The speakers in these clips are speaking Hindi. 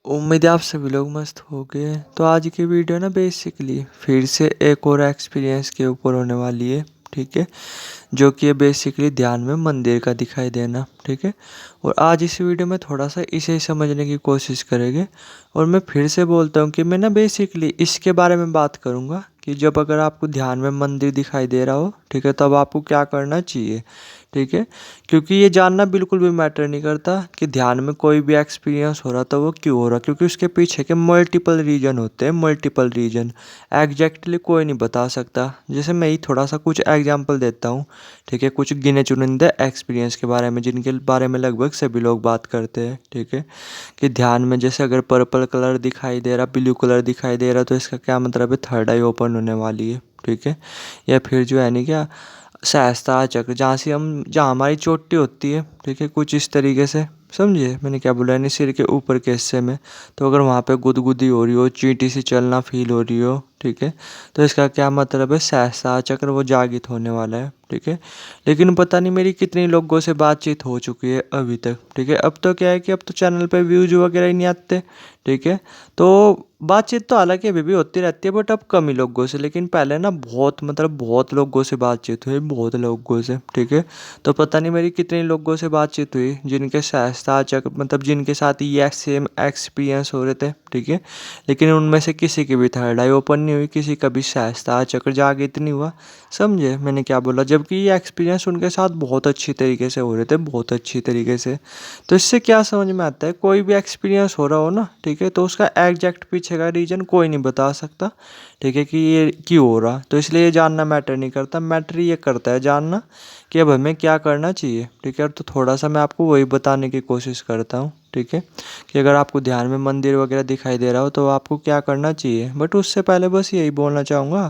उम्मीद है आप सभी लोग मस्त हो गए। तो आज की वीडियो ना बेसिकली फिर से एक और एक्सपीरियंस के ऊपर होने वाली है। ठीक है, जो कि है बेसिकली ध्यान में मंदिर का दिखाई देना। ठीक है, और आज इस वीडियो में थोड़ा सा इसे ही समझने की कोशिश करेंगे। और मैं फिर से बोलता हूँ कि मैं ना बेसिकली इसके बारे में बात करूँगा कि जब अगर आपको ध्यान में मंदिर दिखाई दे रहा हो, ठीक है, तब आपको क्या करना चाहिए। ठीक है, क्योंकि ये जानना बिल्कुल भी मैटर नहीं करता कि ध्यान में कोई भी एक्सपीरियंस हो रहा था वो क्यों हो रहा, क्योंकि उसके पीछे के मल्टीपल रीजन होते हैं। मल्टीपल रीजन एग्जैक्टली कोई नहीं बता सकता। जैसे मैं ही थोड़ा सा कुछ एग्जांपल देता हूँ। ठीक है, कुछ गिने चुनिंदे एक्सपीरियंस के बारे में जिनके बारे में लगभग सभी लोग बात करते हैं। ठीक है, कि ध्यान में जैसे अगर पर्पल कलर दिखाई दे रहा, ब्लू कलर दिखाई दे रहा, तो इसका क्या मतलब है, थर्ड आई ओपन होने वाली है। ठीक है, या फिर जो है नहीं क्या, सहस्त्र चक्र, जहाँ हमारी चोटी होती है। ठीक है, कुछ इस तरीके से समझिए मैंने क्या बोला, यानी सिर के ऊपर के हिस्से में। तो अगर वहाँ पे गुदगुदी हो रही हो, चींटी सी चलना फील हो रही हो, ठीक है, तो इसका क्या मतलब है, सहस्त्र चक्र वो जागृत होने वाला है। ठीक है, लेकिन पता नहीं मेरी कितनी लोगों से बातचीत हो चुकी है अभी तक। ठीक है, अब तो क्या है कि अब तो चैनल पे व्यूज वगैरह ही नहीं आते। ठीक है, तो बातचीत तो हालांकि अभी भी होती रहती है, बट अब कम ही लोगों से। लेकिन पहले ना बहुत बहुत लोगों से बातचीत हुई, बहुत लोगों से। ठीक है, तो पता नहीं मेरी कितने लोगों से बातचीत हुई जिनके सहस्त्राचक जिनके साथ ये सेम एक्सपीरियंस हो रहे थे। ठीक है, लेकिन उनमें से किसी की भी थर्ड आई ओपन नहीं हुई, किसी का भी सहस्त्राचक्र जागृत नहीं हुआ। समझे मैंने क्या बोला, जबकि ये एक्सपीरियंस उनके साथ बहुत अच्छी तरीके से हो रहे थे, बहुत अच्छी तरीके से। तो इससे क्या समझ में आता है, कोई भी एक्सपीरियंस हो रहा हो ना, ठीक है, तो उसका एग्जैक्ट पीछे का रीजन कोई नहीं बता सकता। ठीक है, कि ये क्यों हो रहा, तो इसलिए ये जानना मैटर नहीं करता। मैटर ये करता है जानना कि अब हमें क्या करना चाहिए। ठीक है, तो थोड़ा सा मैं आपको वही बताने की कोशिश करता हूँ। ठीक है, कि अगर आपको ध्यान में मंदिर वगैरह दिखाई दे रहा हो तो आपको क्या करना चाहिए। बट उससे पहले बस यही बोलना चाहूँगा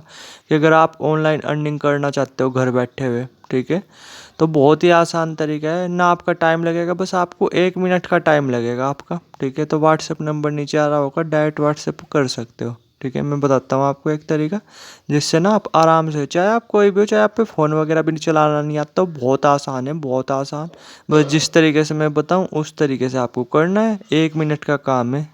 कि अगर आप ऑनलाइन अर्निंग करना चाहते हो घर बैठे हुए, ठीक है, तो बहुत ही आसान तरीका है ना। आपका टाइम लगेगा, बस आपको 1 मिनट का टाइम लगेगा आपका। ठीक है, तो व्हाट्सएप नंबर नीचे आ रहा होगा, डायरेक्ट व्हाट्सएप कर सकते हो। ठीक है, मैं बताता हूँ आपको एक तरीका जिससे ना आप आराम से, चाहे आप कोई भी हो, चाहे आप पे फ़ोन वगैरह भी नहीं चलाना नहीं आता, तो बहुत आसान है, बहुत आसान। बस जिस तरीके से मैं बताऊँ उस तरीके से आपको करना है, 1 मिनट का काम है।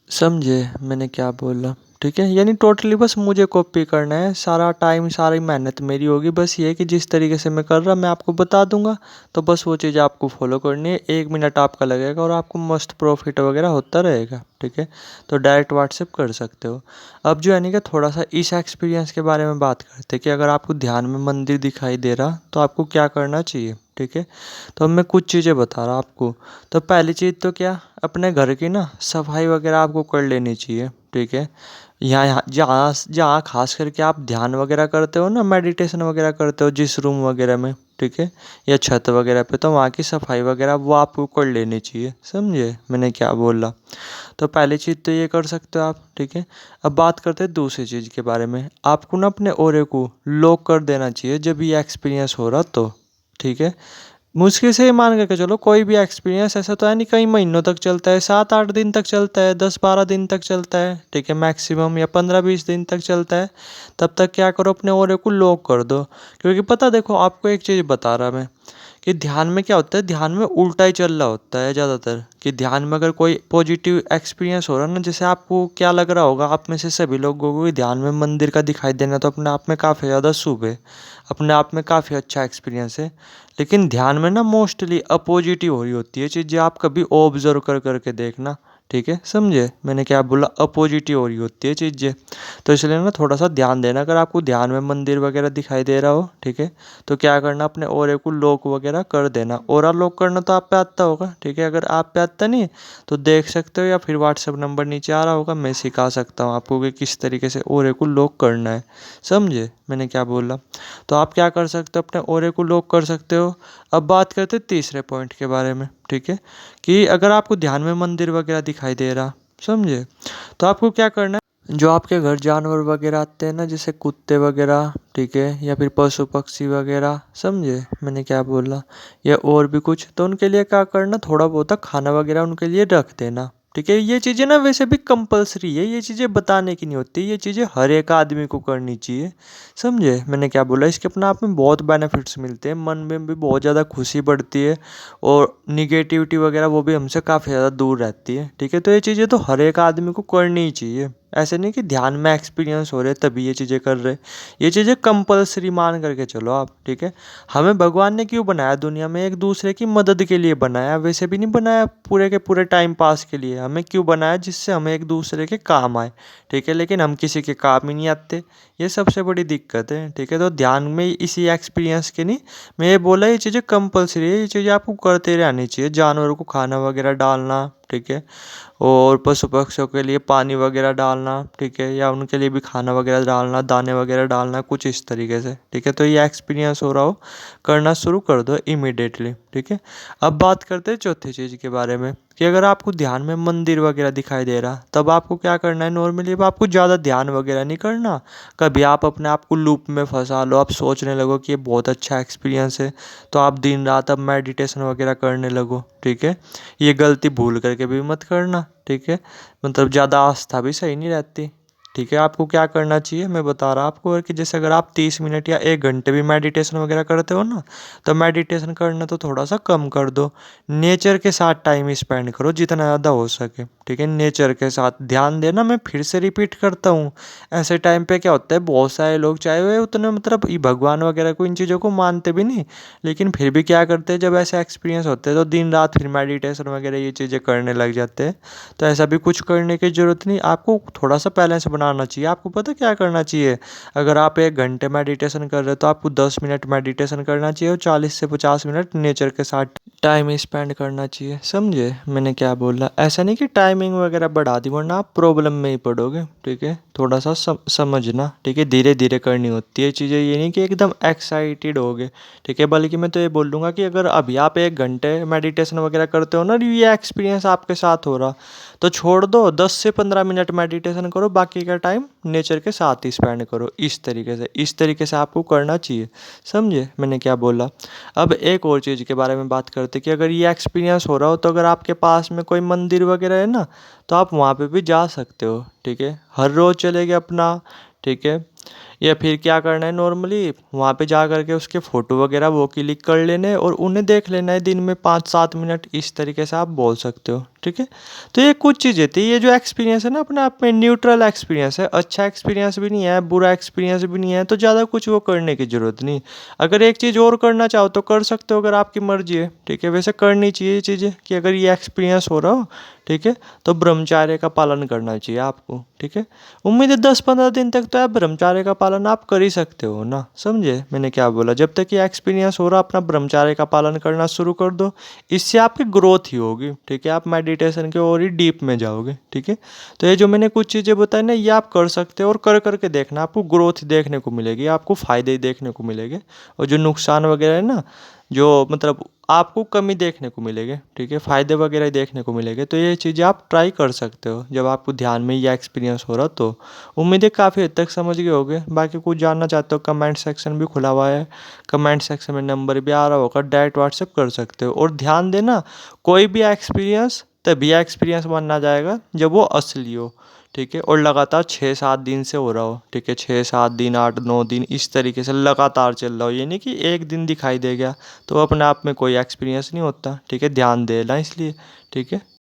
समझे मैंने क्या बोला। ठीक है, यानी टोटली बस मुझे कॉपी करना है, सारा टाइम सारी मेहनत मेरी होगी। बस ये है कि जिस तरीके से मैं कर रहा मैं आपको बता दूंगा, तो बस वो चीज़ आपको फॉलो करनी है। 1 मिनट आपका लगेगा और आपको मस्त प्रॉफिट वगैरह होता रहेगा। ठीक है, तो डायरेक्ट व्हाट्सएप कर सकते हो। अब जो है नहीं कि थोड़ा सा इस एक्सपीरियंस के बारे में बात करते हैं कि अगर आपको ध्यान में मंदिर दिखाई दे रहा तो आपको क्या करना चाहिए। ठीक है, तो अब मैं कुछ चीज़ें बता रहा आपको। तो पहली चीज़ तो क्या, अपने घर की ना सफाई वगैरह आपको कर लेनी चाहिए। ठीक है, यहाँ जहाँ जहाँ खास करके आप ध्यान वगैरह करते हो ना, मेडिटेशन वगैरह करते हो जिस रूम वगैरह में, ठीक है, या छत वगैरह पे, तो वहाँ की सफाई वगैरह वो आपको कर लेनी चाहिए। समझे मैंने क्या बोला। तो पहली चीज़ तो ये कर सकते हो आप। ठीक है, अब बात करते हैं दूसरी चीज़ के बारे में। आपको ना अपने ओरे को लॉक कर देना चाहिए जब ये एक्सपीरियंस हो रहा तो। ठीक है, मुश्किल से ही मान के चलो, कोई भी एक्सपीरियंस ऐसा तो है नहीं कई महीनों तक चलता है, 7-8 दिन तक चलता है, 10-12 दिन तक चलता है। ठीक है, मैक्सिमम, या 15-20 दिन तक चलता है। तब तक क्या करो, अपने ओरे को लॉक कर दो। क्योंकि पता, देखो आपको एक चीज़ बता रहा मैं कि ध्यान में क्या होता है, ध्यान में उल्टा ही चल रहा होता है ज़्यादातर। कि ध्यान में अगर कोई पॉजिटिव एक्सपीरियंस हो रहा है ना, जैसे आपको क्या लग रहा होगा, आप में से सभी लोगों को ध्यान में मंदिर का दिखाई देना तो अपने आप में काफ़ी ज़्यादा शुभ है, अपने आप में काफ़ी अच्छा एक्सपीरियंस है। लेकिन ध्यान में ना मोस्टली अपोजिट ही हो रही होती है चीज़ें, आप कभी ऑब्जर्व कर करके देखना। ठीक है, समझे मैंने क्या बोला, अपोजिट ही हो रही होती है चीज़ें। तो इसलिए ना थोड़ा सा ध्यान देना, अगर आपको ध्यान में मंदिर वगैरह दिखाई दे रहा हो, ठीक है, तो क्या करना, अपने ओरे को लॉक वगैरह कर देना। ओरा लॉक करना तो आप पे आता होगा। ठीक है, अगर आप पे आता नहीं तो देख सकते हो, या फिर व्हाट्सएप नंबर नीचे आ रहा होगा, मैं सिखा सकता हूँ आपको कि किस तरीके से ओरे को लॉक करना है। समझे मैंने क्या बोला। तो आप क्या कर सकते हो, अपने ओरे को लॉक कर सकते हो। अब बात करते हैं तीसरे पॉइंट के बारे में। ठीक है, कि अगर आपको ध्यान में मंदिर वगैरह दिखाई दे रहा, समझे, तो आपको क्या करना है, जो आपके घर जानवर वगैरह आते हैं ना, जैसे कुत्ते वगैरह, ठीक है, या फिर पशु पक्षी वगैरह, समझे मैंने क्या बोला, या और भी कुछ, तो उनके लिए क्या करना, थोड़ा बहुत खाना वगैरह उनके लिए रख देना। ठीक है। ये चीज़ें ना वैसे भी कंपलसरी है, ये चीज़ें बताने की नहीं होती, ये चीज़ें हर एक आदमी को करनी चाहिए। समझे मैंने क्या बोला? इसके अपने आप में बहुत बेनिफिट्स मिलते हैं, मन में भी बहुत ज़्यादा खुशी बढ़ती है और निगेटिविटी वगैरह वो भी हमसे काफ़ी ज़्यादा दूर रहती है। ठीक है, तो ये चीज़ें तो हर एक आदमी को करनी ही चाहिए। ऐसे नहीं कि ध्यान में एक्सपीरियंस हो रहे तभी ये चीज़ें कर रहे, ये चीज़ें कंपलसरी मान करके चलो आप। ठीक है, हमें भगवान ने क्यों बनाया दुनिया में? एक दूसरे की मदद के लिए बनाया, वैसे भी नहीं बनाया पूरे के पूरे टाइम पास के लिए। हमें क्यों बनाया? जिससे हमें एक दूसरे के काम आए। ठीक है, लेकिन हम किसी के काम ही नहीं आते, ये सबसे बड़ी दिक्कत है। ठीक है, तो ध्यान में इसी एक्सपीरियंस के नहीं, मैं ये बोला ये चीज़ें कंपलसरी है, ये चीज़ें आपको करते रहनी चाहिए। जानवरों को खाना वगैरह डालना, ठीक है, और पशु पक्षियों के लिए पानी वगैरह डालना, ठीक है, या उनके लिए भी खाना वगैरह डालना, दाने वगैरह डालना, कुछ इस तरीके से। ठीक है, तो ये एक्सपीरियंस हो रहा हो, करना शुरू कर दो इमीडिएटली। ठीक है, अब बात करते हैं चौथी चीज़ के बारे में कि अगर आपको ध्यान में मंदिर वगैरह दिखाई दे रहा, तब आपको क्या करना है? नॉर्मली अब आपको ज़्यादा ध्यान वगैरह नहीं करना। कभी आप अपने आप को लूप में फंसा लो, आप सोचने लगो कि ये बहुत अच्छा एक्सपीरियंस है, तो आप दिन रात अब मेडिटेशन वगैरह करने लगो। ठीक है, ये गलती भूल करके भी मत करना। ठीक है, मतलब ज़्यादा आस्था भी सही नहीं रहती। ठीक है, आपको क्या करना चाहिए मैं बता रहा आपको, कि जैसे अगर आप 30 मिनट या 1 घंटे भी मेडिटेशन वगैरह करते हो ना, तो मेडिटेशन करना तो थोड़ा सा कम कर दो। नेचर के साथ टाइम स्पेंड करो जितना ज़्यादा हो सके। ठीक है, नेचर के साथ ध्यान देना, मैं फिर से रिपीट करता हूँ। ऐसे टाइम पे क्या होता है, बहुत सारे लोग चाहे हुए उतने मतलब ये भगवान वगैरह को इन चीज़ों को मानते भी नहीं, लेकिन फिर भी क्या करते हैं, जब ऐसे एक्सपीरियंस होते हैं तो दिन रात फिर मेडिटेशन वगैरह ये चीज़ें करने लग जाते हैं। तो ऐसा भी कुछ करने की ज़रूरत नहीं, आपको थोड़ा सा बैलेंस बनाना चाहिए। आपको पता क्या करना चाहिए? अगर आप 1 घंटे मेडिटेशन कर रहे हो तो आपको 10 मिनट मेडिटेशन करना चाहिए और 40 से 50 मिनट नेचर के साथ टाइम स्पेंड करना चाहिए। समझे मैंने क्या बोला? ऐसा नहीं कि टाइमिंग वगैरह बढ़ा दी वरना आप प्रॉब्लम में ही पड़ोगे। ठीक है, थोड़ा सा समझना। ठीक है, धीरे धीरे करनी होती है चीज़ें, ये नहीं कि एकदम एक्साइटेड हो गए। ठीक है, बल्कि मैं तो ये बोल दूंगा कि अगर अभी आप 1 घंटे मेडिटेशन वगैरह करते हो ना, ये एक्सपीरियंस आपके साथ हो रहा, तो छोड़ दो, 10 से 15 मिनट मेडिटेशन करो, बाकी का टाइम नेचर के साथ ही स्पेंड करो। इस तरीके से आपको करना चाहिए। समझे मैंने क्या बोला? अब एक और चीज़ के बारे में बात करते कि अगर ये एक्सपीरियंस हो रहा हो तो अगर आपके पास में कोई मंदिर वगैरह है ना, तो आप वहाँ पे भी जा सकते हो। ठीक है, हर रोज़ चले गए अपना। ठीक है, या फिर क्या करना है, नॉर्मली वहाँ पे जा करके उसके फ़ोटो वगैरह वो क्लिक कर लेने और उन्हें देख लेना है दिन में 5-7 मिनट, इस तरीके से आप बोल सकते हो। ठीक है, तो ये कुछ चीज़ें थी। ये जो एक्सपीरियंस है ना अपने आप में न्यूट्रल एक्सपीरियंस है, अच्छा एक्सपीरियंस भी नहीं है, बुरा एक्सपीरियंस भी नहीं है, तो ज़्यादा कुछ वो करने की ज़रूरत नहीं। अगर एक चीज़ और करना चाहो तो कर सकते हो, अगर आपकी मर्जी है। ठीक है, वैसे करनी चाहिए ये चीज़ें कि अगर ये एक्सपीरियंस हो रहा हो, ठीक है, तो ब्रह्मचर्य का पालन करना चाहिए आपको। ठीक है, उम्मीद है 10-15 दिन तक तो आप ब्रह्मचर्य का पालन आप कर ही सकते हो ना। समझे मैंने क्या बोला? जब तक ये एक्सपीरियंस हो रहा अपना ब्रह्मचर्य का पालन करना शुरू कर दो, इससे आपकी ग्रोथ ही होगी। ठीक है, आप मेडिटेशन के और ही डीप में जाओगे। ठीक है, तो ये जो मैंने कुछ चीज़ें बताई ना, ये आप कर सकते हो और कर करके देखना, आपको ग्रोथ देखने को मिलेगी, आपको फ़ायदे ही देखने को मिलेंगे। और जो नुकसान वगैरह है ना, जो मतलब आपको कमी देखने को मिलेगी। ठीक है, फ़ायदे वगैरह ही देखने को मिलेंगे। तो ये चीज़ें आप ट्राई कर सकते हो जब आपको ध्यान में ये एक्सपीरियंस हो रहा, तो उम्मीद है काफ़ी हद तक समझ गए होगे। बाकी कुछ जानना चाहते हो, कमेंट सेक्शन भी खुला हुआ है, कमेंट सेक्शन में नंबर भी आ रहा होगा, डायरेक्ट व्हाट्सएप कर सकते हो। और ध्यान देना, कोई भी एक्सपीरियंस तभी एक्सपीरियंस माना जाएगा जब वो असली हो। ठीक है, और लगातार 6-7 दिन से हो रहा हो। ठीक है, 6-7 दिन, 8-9 दिन, इस तरीके से लगातार चल रहा हो, ये नहीं कि एक दिन दिखाई दे गया तो अपने आप में कोई एक्सपीरियंस नहीं होता। ठीक है, ध्यान देना इसलिए। ठीक है।